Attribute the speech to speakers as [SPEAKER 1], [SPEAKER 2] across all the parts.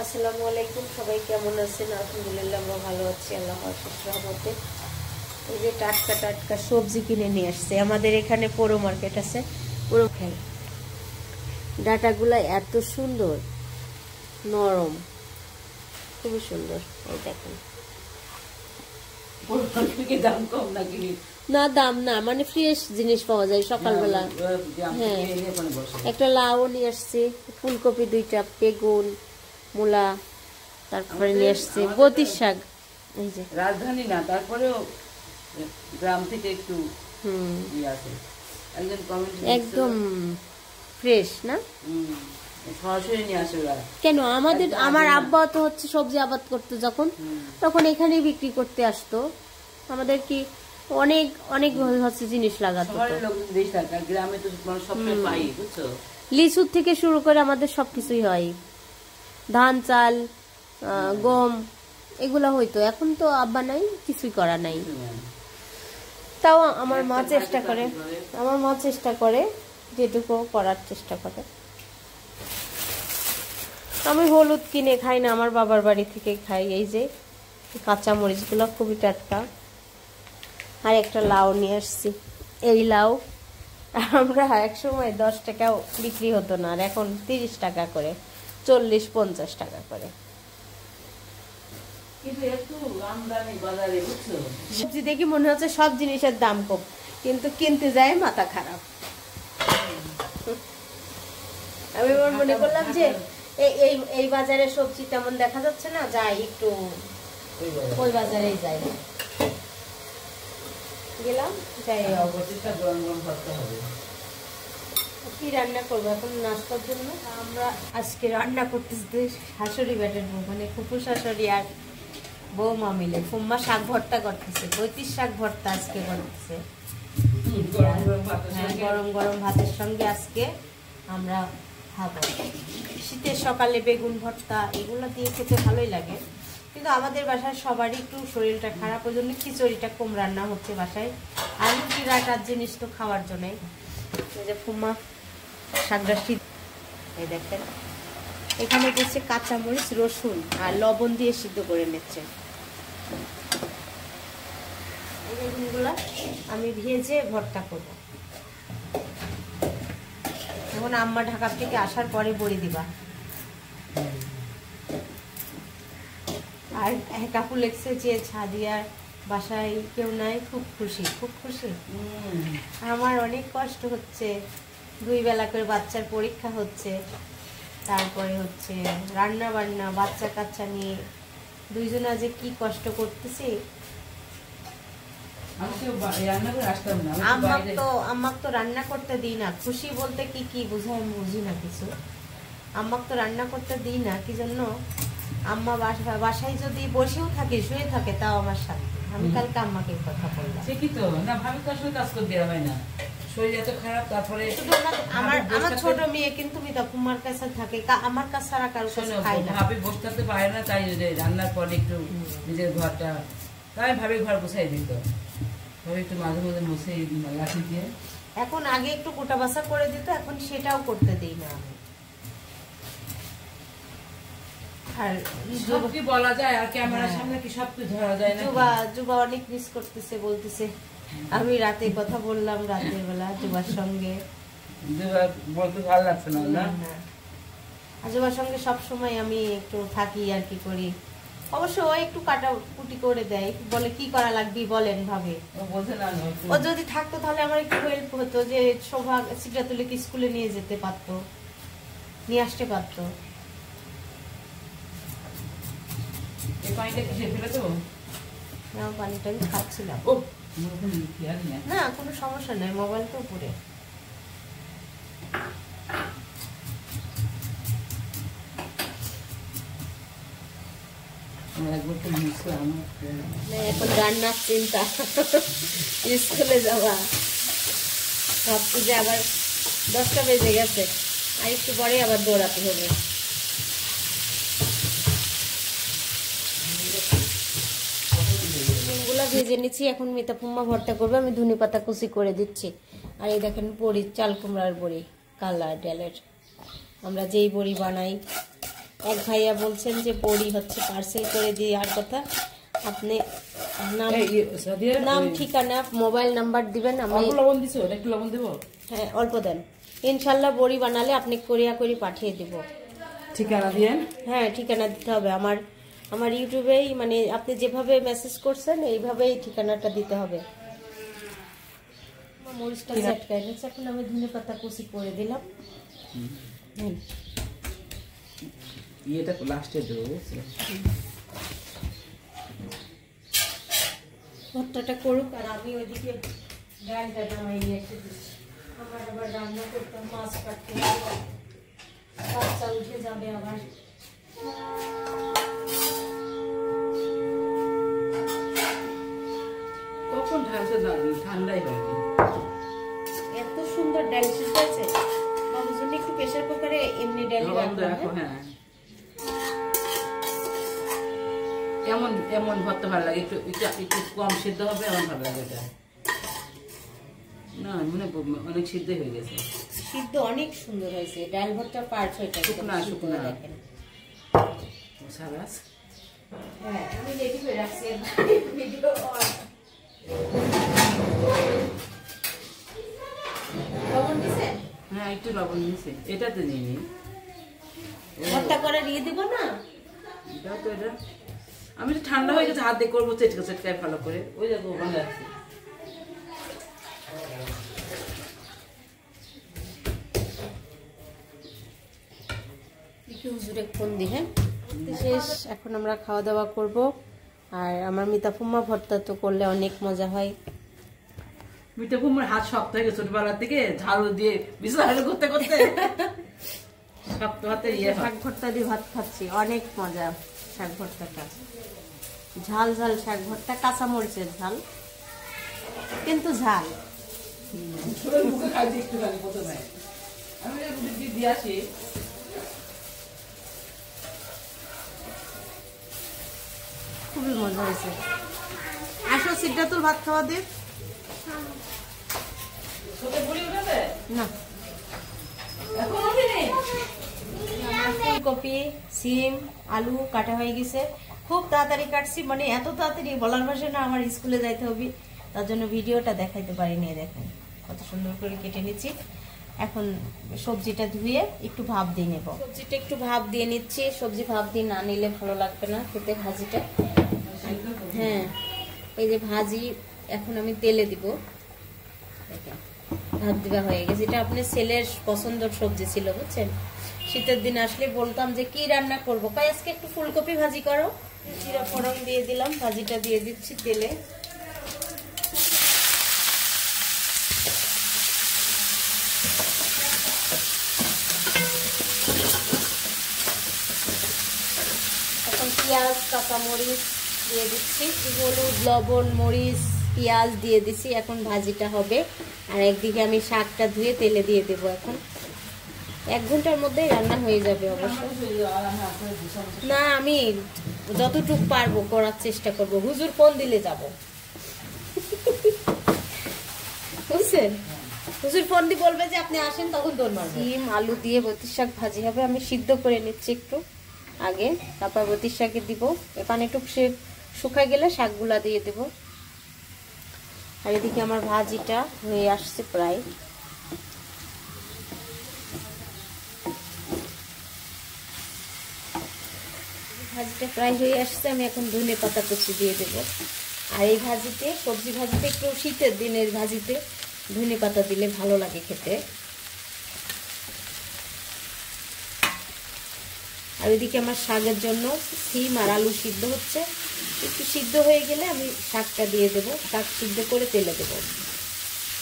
[SPEAKER 1] আসসালামু আলাইকুম, সবাই কেমন আছেন? আলহামদুলিল্লাহ আমরা ভালো আছি, আল্লাহর রহমতে। এই যে টাটকা টাটকা সবজি কিনে নিয়ে আসছে। আমাদের এখানে পুরো মার্কেট আছে, পুরো খাই। ডাটাগুলো এত সুন্দর, নরম, খুবই সুন্দর। এই দেখেন,
[SPEAKER 2] দাম কম নাকি?
[SPEAKER 1] না দাম না, মানে ফ্রেশ জিনিস পাওয়া যায় সকালবেলা। হ্যাঁ, একটা লাউ নিয়ে আসছি, ফুলকপি 2টা, বেগুন, মূলা, তারপরে নিয়ে আসছি বতির শাক। এই যে
[SPEAKER 2] রাজধানী না, তারপরেও গ্রাম থেকে একটু
[SPEAKER 1] একদম ফ্রেশ না,
[SPEAKER 2] সরাসরি নিয়ে আসে ওরা।
[SPEAKER 1] কেন আমার আব্বা তো হচ্ছে সবজি আবাদ করতো যখন, তখন এখানেই বিক্রি করতে আসতো। আমাদের কি অনেক অনেক হচ্ছে জিনিস লাগাতো।
[SPEAKER 2] গ্রামে তো সবসময় পাই, বুঝছো?
[SPEAKER 1] লিচুর থেকে শুরু করে আমাদের সবকিছুই হয়, ধান চাল গম এগুলা হইতো। এখন তো আব্বা নাই, কিছুই করা নাই। তাও আমার মা চেষ্টা করে যেটুকু করার চেষ্টা করে। আমি হলুদ কিনে খাই না, আমার বাবার বাড়ি থেকে খাই। এই যে কাঁচা মরিচগুলো খুবই টাটকা। আর একটা লাউ নিয়ে আসছি। এই লাউ আমরা একসময় 10 টাকাও বিক্রি হতো না, আর এখন 30 টাকা করে, 40-50 টাকা করে। সবজি দেখি মনে হচ্ছে সব জিনিসের দাম কম, কিন্তু কিনতে যায় মাথা খারাপ। আমি মনে করলাম যে এই বাজারে সবজি তেমন দেখা যাচ্ছে না, যাই একটু ওই বাজারেই যাই। গেলাম, যাই। কি রান্না করবো এখন নাস্তার জন্য? আমরা আজকে রান্না করতেছি শাশুড়ি বেটের বউ, মানে ফুফু শাশুড়ি আর বৌমা মিলে ফুম্মা শাক ভর্তা করতেছে, বৈতির শাক ভর্তা আজকে করতেছে। গরম গরম ভাতের সঙ্গে আজকে আমরা খাবো। শীতের সকালে বেগুন ভর্তা এগুলো দিয়ে খেতে ভালোই লাগে, কিন্তু আমাদের বাসায় সবারই একটু শরীরটা খারাপ, ওই জন্য খিচুড়িটা কম রান্না হচ্ছে বাসায়। আর রুটি রাটার জিনিস তো খাওয়ার জন্যে। এই যে ফুম্মা শাকটা শীত, এই দেখেন এখানে দিচ্ছে কাঁচামরিচ, রসুন আর লবণ দিয়ে সিদ্ধ করে নিচ্ছে। এই বেগুনগুলা আমি ভেজে ভর্তা করব। এখন আম্মা ঢাকা থেকে আসার পরে বড়ি দিবা। আর কাকু লেগছে যে ছাদিয়ার বাসায় কেউ নাই, খুব খুশি, খুব খুশি। আমার অনেক কষ্ট হচ্ছে, 2 বেলা করে বাচ্চার পরীক্ষা হচ্ছে, তারপরে হচ্ছে রান্না বান্না, বাচ্চা কাচ্চা নিয়ে দুইজনা যে কি কষ্ট করতেছি। আম্মাক তো রান্না করতে দিই না, খুশি বলতে কি বুঝায় আমি বুঝি না কিছু। আম্মাক তো রান্না করতে দিই না, কি জন্য? আম্মা বাসায় যদি বসেও থাকে, শুয়ে থাকে, তাও আমার সাথে। আমি কালকে আম্মাকে কথা বললাম, আমার ছোট মেয়ে কিন্তু মিতাকুমার কাছে থাকে, আমার কাছে ছাড়া কারো কাছে খায় না।
[SPEAKER 2] ভাবি বসে থাকতে পারে না, তাই রান্নার পরে একটু নিজের ঘরটা, তাই ভাবি ঘর গুছাই দিত, ভাবি একটু মাঝে মাঝে মুছে লাঠি দিয়ে।
[SPEAKER 1] এখন আগে একটু গোটা বাসা করে দিত, এখন সেটাও করতে দিই না আমি। আর
[SPEAKER 2] সব কি বলা যায়, আর ক্যামেরার সামনে কি সব কিছু ধরা যায় না?
[SPEAKER 1] জুবা অনেক মিস করতেছে, বলতেছে। আমি রাতে কথা বললাম, রাতের বেলা জুবার সঙ্গে।
[SPEAKER 2] বলতে ভালো লাগছে না?
[SPEAKER 1] জুবার সঙ্গে সবসময় আমি একটু থাকি আর কি করি। অবশ্য ও একটু কাটাকুটি করে দেয়, বলে কি করা লাগবে বলেন ভাবে। ও যদি থাকতো তাহলে আমার একটু হেল্প হতো, যে শোভা সিদ্ধাতুলকে স্কুলে নিয়ে যেতে পারতো, নিয়ে আসতে পারতো। পানিটা আমি খাচ্ছিলাম না, কোনো সমস্যা নেই, মোবাইল তো উপরে। এখন রান্নার চিন্তা, স্কুলে যাওয়া, ভাবছি যে আবার 10টা বেজে গেছে, আর একটু পরে আবার দৌড়াতে হবে। ভেজে নিচ্ছি, এখন মিতা ফুম্মা ভর্তা করবে, আমি ধনে পাতা কুচি করে দিচ্ছি। আর এই দেখেন বড়ি, চাল কুমড়ার বড়ি, কালা ডালের। আমরা যেই বড়ি বানাই এক ভাইয়া বলছেন যে বড়ি হচ্ছে পার্সেল করে দেওয়ার কথা। আপনি নাম ঠিকানা মোবাইল নাম্বার দিবেন। আমি
[SPEAKER 2] লবণ দিছো, একটু লবণ দেবো?
[SPEAKER 1] হ্যাঁ অল্প দেন। ইনশাল্লাহ বড়ি বানালে আপনি কোরিয়া করে পাঠিয়ে দেব।
[SPEAKER 2] ঠিকানা দিয়ে? হ্যাঁ
[SPEAKER 1] ঠিকানা দিতে হবে। আমার ইউটিউবেই মানে আপনি যেভাবে মেসেজ করছেন এইভাবেই ঠিকানাটা দিতে হবে। মরিচটা চটকায় নিচ্ছে, এখন আমি ধনে পাতা কুচি করে দিলাম।
[SPEAKER 2] এটা লাস্টে দেবো, বুঝছো?
[SPEAKER 1] ভর্তাটা করুক আর আমি ওইদিকে ডালটা নামাই নিয়ে এসে দিচ্ছি। আমার আবার রান্না করতে মাছ কাটতে হবে, বাচ্চা উঠে যাবে আবার।
[SPEAKER 2] কখন ঠান্ডাই হয়নি।
[SPEAKER 1] এত সুন্দর ডাল সিদ্ধ হয়েছে। বাবুর জন্য একটু প্রেসার কুকারে এমনি ডাল রাখো।
[SPEAKER 2] হ্যাঁ এমন এমন ভর্তা ভালো লাগে, একটু একটু কম সিদ্ধ হবে, এমন ভালো লাগে এটা। না মানে অনেক সিদ্ধ হয়ে গেছে।
[SPEAKER 1] সিদ্ধ অনেক সুন্দর হয়েছে। ডাল ভর্তা পার্ট হয়েছে
[SPEAKER 2] শুকনা দেখেন। সারাস
[SPEAKER 1] হ্যাঁ আমি রেডি করে রাখছি ভিডিও। লবণ দিছেন?
[SPEAKER 2] হ্যাঁ একটু লবণ দিয়েছে, এটাতে নিয়ে নি
[SPEAKER 1] ভর্তা করে দিয়ে দিব না।
[SPEAKER 2] এটাও তো এটা আমি তো ঠান্ডা হয়ে গেছে, হাত দিয়ে করবো চেটকায় ভালো করে। ওই যাবো ওখানে আছে।
[SPEAKER 1] হুজুরে ফোন দি। হ্যাঁ শেষ, এখন আমরা খাওয়া দাওয়া করব। আর আমার মিতাফুম্মা ভর্তা তো করলে অনেক মজা হয়।
[SPEAKER 2] মিতাফুম্মার হাত শক্ত হয়ে গেছে ছোটবেলা থেকে, ঝাড়ু দিয়ে বিছানা করতে করতে শক্ত হাতে
[SPEAKER 1] শাক ভর্তা দিয়ে ভাত খাচ্ছি, অনেক মজা। শাক ভর্তাটা ঝাল ঝাল শাক ভর্তা, কাঁচা মরিচের ঝাল, কিন্তু ঝাল। খুবই মজা হয়েছে। আসো সিদ্ধাতুল ভাত খাওয়া দে না। ফুলকপি, সিম, আলু কাটা হয়ে গেছে, খুব তাড়াতাড়ি কাটছি, মানে এত তাড়াতাড়ি বলার ভাষা না। আমার স্কুলে যাইতে হবে, তার জন্য ভিডিওটা দেখাইতে পারিনি। দেখেন কত সুন্দর করে কেটে নিচ্ছি। এখন সবজিটা ধুয়ে একটু ভাপ দিয়ে নেব। সবজিটা একটু ভাপ দিয়ে নিচ্ছি। সবজি ভাপ দিয়ে না নিলে ভালো লাগবে না খেতে ভাজিটা। হ্যাঁ এই যে ভাজি এখন আমি তেলে দিব। দেখেন ভাত দেওয়া হয়ে গেছে। এটা আপনার ছেলের পছন্দের সবজি ছিল, বুঝছেন? শীতের দিন আসলে বলতাম যে কি রান্না করবো, তাই আজকে একটু ফুলকপি ভাজি করো। জিরা ফোড়ন দিয়ে দিলাম, ভাজিটা দিয়ে দিচ্ছি তেলে। এখন পেঁয়াজ, কাঁচামরিচ দিয়ে দিচ্ছি, হলুদ, লবণ, মরিচ, পেঁয়াজ দিয়ে দিচ্ছি। এখন ভাজিটা হবে। আর একদিকে আমি শাকটা ধুয়ে তেলে দিয়ে দেবো। এখন 1 ঘন্টার মধ্যেই রান্না হয়ে যাবে অবশ্য। না আমি যতটুকু পারবো করার চেষ্টা করব। হুজুর ফোন দিলে যাব, বুঝছেন? হুজুর ফোন দিয়ে বলবে যে আপনি আসেন, তখন দৌড় মারবো। ডিম আলু দিয়ে বতির শাক ভাজি হবে। আমি সিদ্ধ করে নিচ্ছি একটু আগে, তারপর বতির শাকে দিব। এখানে একটু শুকায় গেলে শাকগুলা দিয়ে দেব। আর এদিকে আমার ভাজিটা হয়ে আসছে প্রায়। ভাজিটা প্রায় হয়ে আসছে। আমি এখন ধনে পাতা কুচি দিয়ে দেবো। আর এই ভাজিতে, সবজি ভাজিতে, একটু শীতের দিনের ভাজিতে ধনে পাতা দিলে ভালো লাগে খেতে। আর এদিকে আমার শাকের জন্য সিম আর আলু সিদ্ধ হচ্ছে। একটু সিদ্ধ হয়ে গেলে আমি শাকটা দিয়ে দেবো। শাক সিদ্ধ করে তেলে দেবো।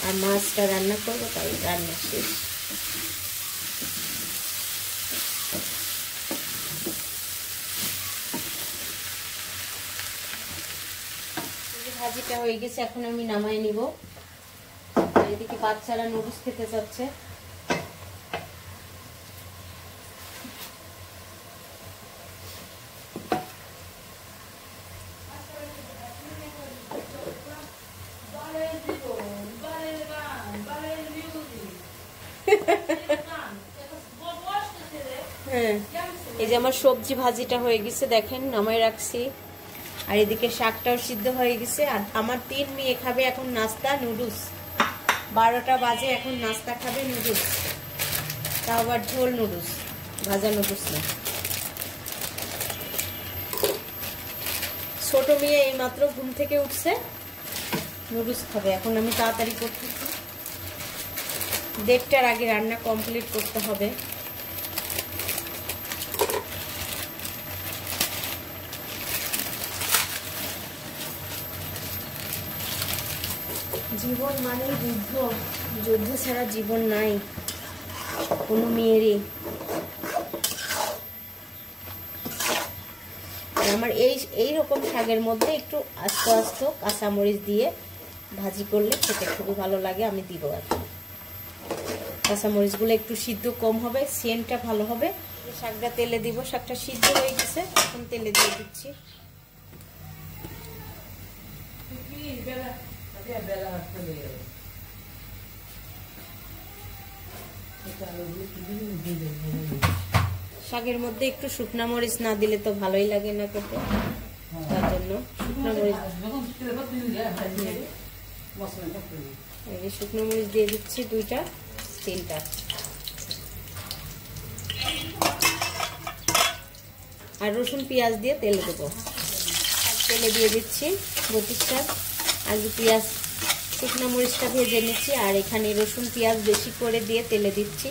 [SPEAKER 1] আর মাছটা রান্না করবো, তাই রান্না শেষ। ভাজিটা হয়ে গেছে, এখন আমি নামাই নিব। আর এদিকে বাচ্চারা নুডলস খেতে চাচ্ছে। হ্যাঁ এই যে যে আমার সবজি ভাজিটা হয়ে গেছে, দেখেন নামাই রাখছি। আর এদিকে শাকটাও সিদ্ধ হয়ে গেছে। আর আমার 3 মেয়ে খাবে এখন নাস্তা নুডলস। 12টা বাজে, এখন নাস্তা খাবে নুডলস, তাও আবার ঝোল নুডলস, ভাজা নুডলস না। ছোট মেয়ে এই মাত্র ঘুম থেকে উঠছে, নুডলস খাবে। এখন আমি তাড়াতাড়ি করতেছি, 1:30টার আগে রান্না কমপ্লিট করতে হবে। জীবন মানে যুদ্ধ, যুদ্ধ ছাড়া জীবন নাই কোনো মেয়েরই। আমার এই রকম শাকের মধ্যে একটু আস্ত আস্ত কাঁচামরিচ দিয়ে ভাজি করলে খেতে খুবই ভালো লাগে। আমি দিব আর কি, কাঁচামরিচগুলো একটু সিদ্ধ কম হবে, সেন্টটা ভালো হবে। শাকটা তেলে দিব, শাকটা সিদ্ধ হয়ে গেছে, এখন তেলে দিয়ে দিচ্ছি। শাকের মধ্যে একটু শুকনা মরিচ না দিলে তো ভালোই লাগে না খেতে, তার জন্য শুকনা মরিচ, শুকনো মরিচ দিয়ে দিচ্ছি 2টা 3টা। আর রসুন পেঁয়াজ দিয়ে তেলে দেবো। তেলে দিয়ে দিচ্ছি 32টা আলু পেঁয়াজ, শুকনো মরিচটা ভেজে নিচ্ছি। আর এখানে রসুন পেঁয়াজ বেশি করে দিয়ে তেলে দিচ্ছি।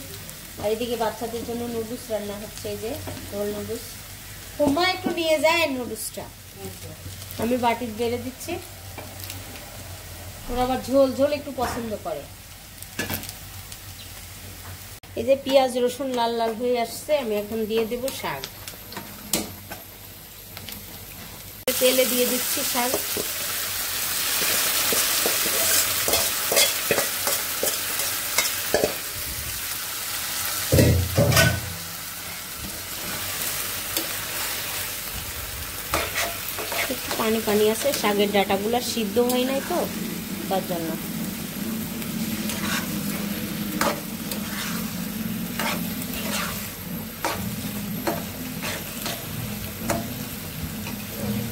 [SPEAKER 1] আর এদিকে বাচ্চাদের জন্য নুডলস রান্না হচ্ছে, এই যে রোল নুডলস। হোমা একটু নিয়ে যায় নুডলসটা, আমি বাটিতে বেড়ে দিচ্ছি। ওরা আবার ঝোল ঝোল একটু পছন্দ করে। এই যে পেঁয়াজ রসুন লাল লাল হয়ে আসছে, আমি এখন দিয়ে দেব শাক। তেলে দিয়ে দিচ্ছি শাক। পানি পানি আছে, শাকের ডাঁটাগুলো সিদ্ধ হয় নাই তো, তার জন্য।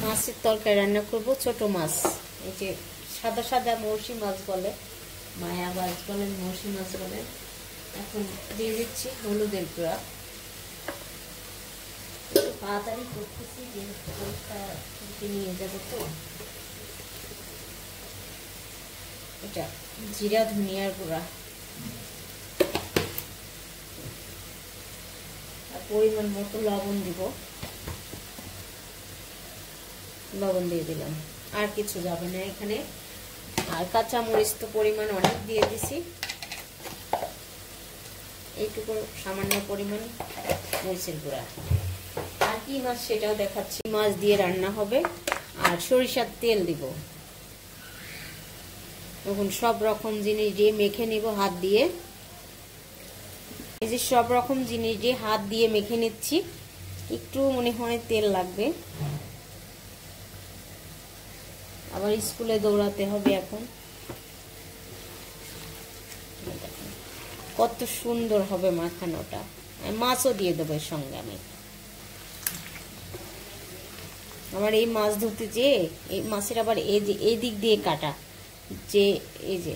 [SPEAKER 1] মাছের তরকারি রান্না করব, ছোট মাছ, এই যে সাদা সাদা মৌসি মাছ বলে, মায়া মাছ বলেন, মৌসি মাছ বলেন। এখন দিয়ে দিচ্ছি হলুদের গুঁড়া। তাড়াতাড়ি করতেছি, যেহেতু নিয়ে যাবো তো। এটা জিরা ধনিয়ার গুঁড়া, আর পরিমাণ মতো লবণ দিব, লবণ দিয়ে দিলাম। আর কিছু যাবে না এখানে। আর কাঁচা মরিচ তো পরিমাণ অনেক দিয়ে দিছি, এইটুকু সামান্য পরিমাণ মরিচের গুঁড়া। আর কি মাছ সেটাও দেখাচ্ছি। মাছ দিয়ে রান্না হবে, আর সরিষার তেল দিব। এখন সব রকম জিনিস দিয়ে মেখে নিব হাত দিয়ে। এই যে সব রকম জিনিস দিয়ে হাত দিয়ে মেখে নিচ্ছি। একটু মনে হয় তেল লাগবে, আবার স্কুলে দৌড়াতে হবে এখন। কত সুন্দর হবে মাখানোটা। মাছও দিয়ে দেবো এর সঙ্গে আমি। আমার এই মাছ ধরতে যেয়ে এই মাছের আবার এই দিক দিয়ে কাটা, যে এই যে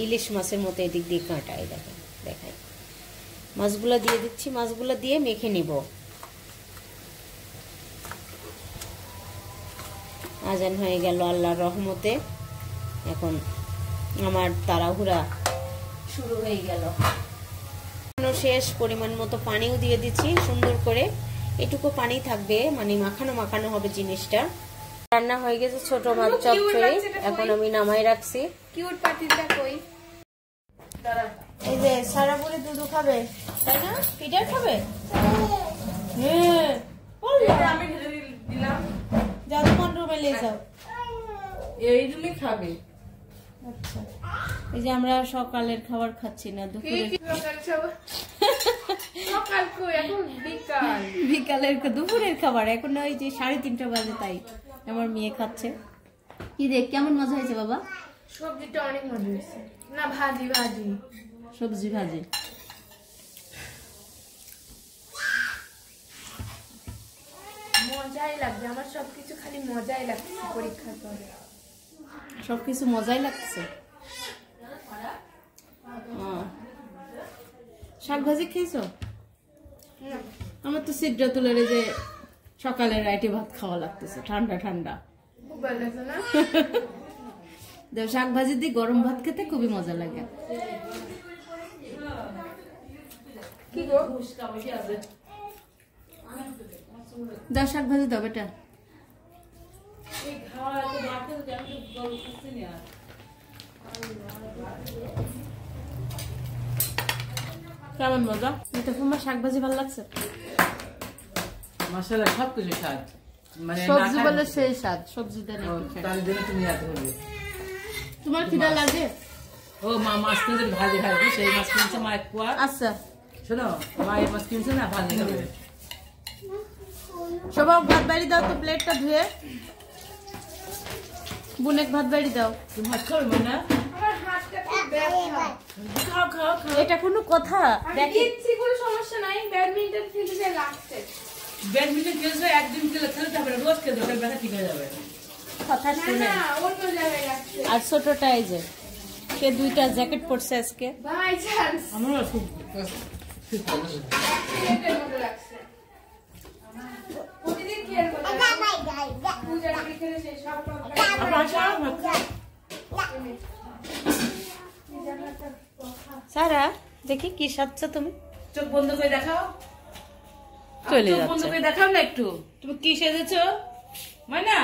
[SPEAKER 1] ইলিশ মাছের মতো এদিক দিয়ে কাঁটা, এই দেখেন দেখায়। মাছগুলা দিয়ে দিচ্ছি, মাছগুলা দিয়ে মেখে নিব। আজান হয়ে গেল আল্লাহর রহমতে, এখন আমার তাড়াহুড়া শুরু হয়ে গেল। শেষ, পরিমাণ মতো পানিও দিয়ে দিচ্ছি সুন্দর করে। এটুকু পানি থাকবে, মানে মাখানো মাখানো হবে জিনিসটা। রান্না হয়ে গেছে ছোট মাছ চচ্চড়ি, এখন আমি নামাই রাখছি।
[SPEAKER 3] কিউট পাতিটা কই?
[SPEAKER 1] এই যে সারা বুড়ি দুধু খাবে, তাই না? পিঠা খাবে? হ্যাঁ,
[SPEAKER 3] আমি ঢেলে দিলাম।
[SPEAKER 1] যাও তোমার রুমে নিয়ে যাও।
[SPEAKER 3] এই রুমে খাবে।
[SPEAKER 1] আচ্ছা, এই যে আমরা সকালের খাবার খাচ্ছি না, দুপুরে
[SPEAKER 3] সকাল কই, এখন বিকাল।
[SPEAKER 1] বিকালের দুপুরের খাবার এখন ওই যে 3:30 বাজে, তাই আমার মেয়ে খাচ্ছে। কি দেখ কেমন মজা হয়েছে বাবা?
[SPEAKER 3] সবজিটা অনেক মজা হয়েছে না, ভাজি ভাজি
[SPEAKER 1] সবজি ভাজি।
[SPEAKER 3] মজাই লাগবে, আমার সবকিছু খালি মজাই লাগছে পরীক্ষার পরে।
[SPEAKER 1] সবকিছু মজাই লাগছে। শাক ভাজি খেয়েছো?
[SPEAKER 3] না,
[SPEAKER 1] আমার তো সিদ্ধা তুলের যে সকালের রাইটে ভাত খাওয়া লাগতেছে, ঠান্ডা ঠান্ডা।
[SPEAKER 3] খুব ভালো লাগছে না?
[SPEAKER 1] দেখ, শাক ভাজি দিয়ে গরম ভাত খেতে খুবই মজা লাগে।
[SPEAKER 3] কি গো?
[SPEAKER 1] দাও শাক ভাজি দাও বেটা। কেমন মজা? এটা তোমার শাক ভাজি ভালো লাগছে?
[SPEAKER 2] মশলা সবকিছু স্বাদ, মানে
[SPEAKER 1] সবজি বলে সেই স্বাদ, সবজি দেন একটু খাই।
[SPEAKER 2] তার জন্য তুমি এত হবে।
[SPEAKER 1] তোমার খিদা লাগে?
[SPEAKER 2] ও মা মাছ কিনছে ভাজি খাবে, সেই মাছ কিনছে মা এক পোয়া।
[SPEAKER 1] আচ্ছা,
[SPEAKER 2] শোনো, মা এই মাছ কিনছে না, ভাজি খাবে।
[SPEAKER 1] সবাই ভাত বাড়ি দাও তো, প্লেটটা ধুয়ে। বুনেক ভাত বাড়ি দাও।
[SPEAKER 2] তুমি ভাত খাবে মা না?
[SPEAKER 3] আমার হাতটা খুব ব্যথা।
[SPEAKER 2] খাও খাও খাও।
[SPEAKER 1] এটা কোনো কথা?
[SPEAKER 3] আমি দিচ্ছি, কোনো সমস্যা নাই, ব্যাডমিন্টন খেলতে চাই লাগছে।
[SPEAKER 2] ব্যাডমিন্টন খেলছে, একদিন খেলতে হবে না, রোজ খেলতে হবে, ব্যথা ঠিক হয়ে যাবে।
[SPEAKER 1] কথা
[SPEAKER 3] না
[SPEAKER 1] শুনে।
[SPEAKER 3] না, অন্য জায়গায় লাগছে।
[SPEAKER 1] আর ছোটটা এই যে, সে দুইটা জ্যাকেট পরছে আজকে।
[SPEAKER 3] বাই চান্স
[SPEAKER 2] আমারও খুব
[SPEAKER 3] প্লেটের মতো লাগছে। প্রতিদিন খেলবো না। পূজার আগে খেলে সেই সব
[SPEAKER 1] সারা দেখি কি সাজছ তুমি?
[SPEAKER 2] চোখ বন্ধ করে দেখাও,
[SPEAKER 1] চলে
[SPEAKER 2] চোখ বন্ধ
[SPEAKER 1] যাচ্ছে।
[SPEAKER 2] করে দেখাও না একটু, তুমি কি সেজেছো মাইনা,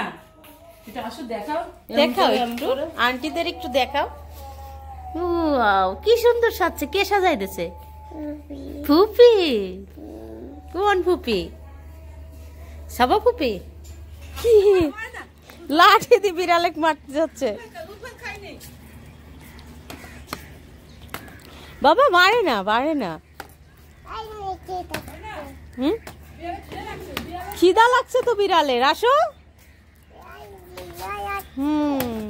[SPEAKER 2] এটা আসো দেখাও।
[SPEAKER 1] দেখাও একটু, আন্টিদের একটু দেখাও। ওয়াও, কি সুন্দর সাজছে। কে সাজাই দিয়েছে? ফুপি। কোন ফুপি? সাবা ফুপি? কি লাঠি দিয়ে বিড়ালে মারতে যাচ্ছে। বাবা মারে না, মারে না। হুম, খিদা লাগছে তো বিড়ালের, আসো। হুম,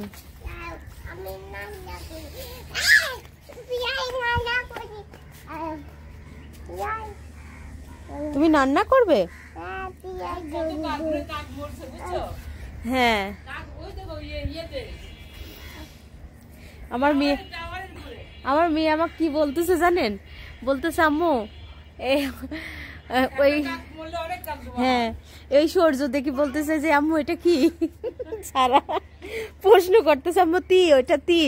[SPEAKER 1] তুমি রান্না করবে? হ্যাঁ, আমার মেয়ে আমাকে কি বলতেছে জানেন? বলতেছে আম্মু ওই, হ্যাঁ এই সূর্য দেখি বলতেছে যে আম্মু এটা কি? সারা প্রশ্ন করতেছে আম্মু তি, ওইটা তি।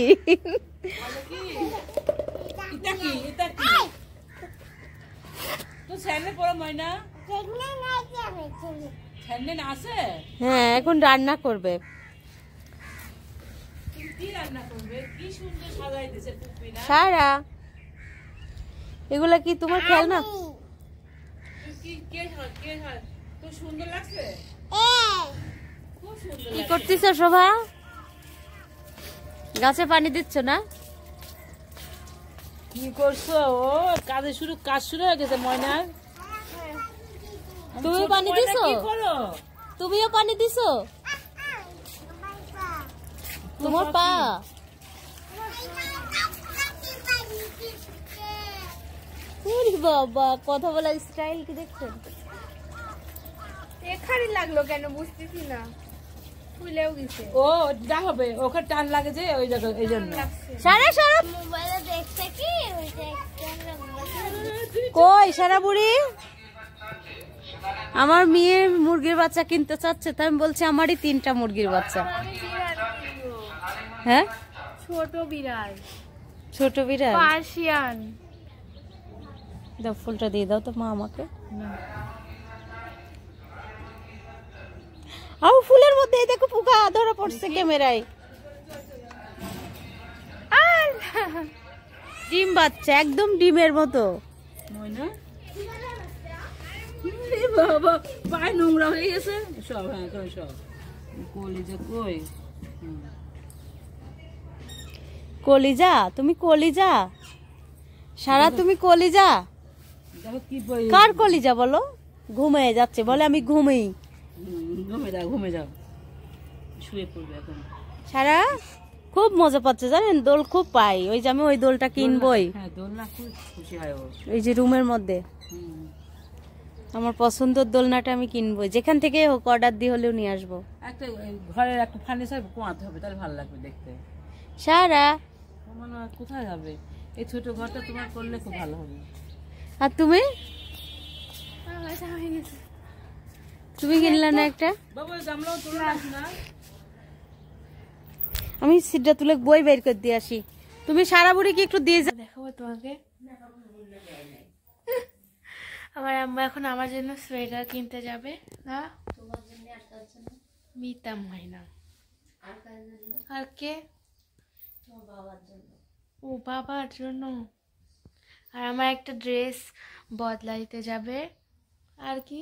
[SPEAKER 1] হ্যাঁ, এখন রান্না করবে। সারা এগুলা কি তোমার খেলনা? কি করতেছ শোভা? গাছে পানি দিচ্ছ না?
[SPEAKER 2] কি করছো? ও কাজ শুরু হয়ে গেছে ময়নার।
[SPEAKER 1] তুমি পানি দিছো?
[SPEAKER 2] কি করো?
[SPEAKER 1] তুমিও পানি দিছো? তোমার পা বাবা, কথা বলা স্টাইল কি দেখছেন?
[SPEAKER 3] এখানে লাগলো কেন বুঝতেছি না, ফুলেও গেছে।
[SPEAKER 2] ও যা হবে, ওকে টান লাগে যে ওই জায়গা, এই জন্য।
[SPEAKER 1] সারা সারা
[SPEAKER 3] মোবাইলে দেখছে কি
[SPEAKER 1] কই সারা বুড়ি? আমার মেয়ে মুরগির বাচ্চা কিনতে চাচ্ছে, তাই আমি বলছি আমারই 3টা মুরগির বাচ্চা। হ্যাঁ,
[SPEAKER 3] ছোট বিড়াল,
[SPEAKER 1] ছোট বিড়াল
[SPEAKER 3] পার্সিয়ান।
[SPEAKER 1] দাও, ফুলটা দিয়ে দাও তো মা আমাকে। আও ফুলের মধ্যে এই দেখো পোকা ধরা পড়ছে ক্যামেরায়। ডিম বাচ্চা, একদম ডিমের মতো।
[SPEAKER 2] ময়না বাবা, পায়ে নোংরা হয়ে গেছে সব। হ্যাঁ কই সব কলিজা কই?
[SPEAKER 1] কলিজা, তুমি কলিজা? সারা তুমি কলিজা?
[SPEAKER 2] দেখো কি
[SPEAKER 1] কার কলিজা বলো? ঘুমিয়ে যাচ্ছে, বলে আমি ঘুমিয়ে।
[SPEAKER 2] ঘুমে যাও, শুয়ে পড়বে এখন।
[SPEAKER 1] সারা খুব মজা পাচ্ছে জানেন, দোল খুব পাই। ওই যে আমি ওই দোলটা কিনবই।
[SPEAKER 2] হ্যাঁ, দোলনা খুব খুশি হয় ও।
[SPEAKER 1] এই যে রুমের মধ্যে আমার পছন্দের দোলনাটা আমি কিনবো, যেখান থেকে হোক অর্ডার দিয়ে হলেও নিয়ে আসবো।
[SPEAKER 2] একটা ঘরের একটা ফার্নিচার কমাতে হবে, তাহলে ভালো লাগবে দেখতে।
[SPEAKER 1] সারা,
[SPEAKER 2] মনে হয় কোথায় হবে? এই ছোট ঘরটা তোমার করলে খুব ভালো হবে।
[SPEAKER 1] আর তুমি
[SPEAKER 3] আমার হয়ে গেছে।
[SPEAKER 1] তুমি কিনলে না একটা?
[SPEAKER 2] বাবা ওই গামলাও তুলে আসি না।
[SPEAKER 1] আমি সিটটা তুলে বই বের করে দিয়ে আসি। তুমি সারা বুড়ি কি একটু দিয়ে যাও।
[SPEAKER 3] দেখাবো তোমাকে। আমার আম্মা এখন আমার জন্য সোয়েটার কিনতে যাবে না, মিতাম হয় না। আর কে? ও বাবার জন্য। আর আমার একটা ড্রেস বদলাইতে যাবে। আর কি?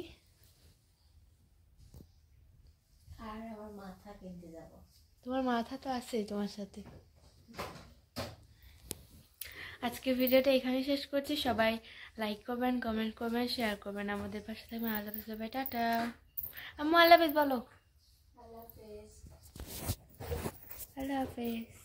[SPEAKER 1] আর আমার মাথা কিনতে যাব।
[SPEAKER 3] তোমার মাথা তো আছে তোমার সাথে। আজকে ভিডিওটা এখানে শেষ করছি। সবাই লাইক করবেন, কমেন্ট করবেন, শেয়ার করবেন, আমাদের পাশে থাকবেন। আল্লাহ হাফেজ, বাই, টাটা। আম্মু আল্লাহ হাফেজ বলো।
[SPEAKER 1] আল্লাহ হাফেজ।
[SPEAKER 3] আল্লাহ হাফেজ।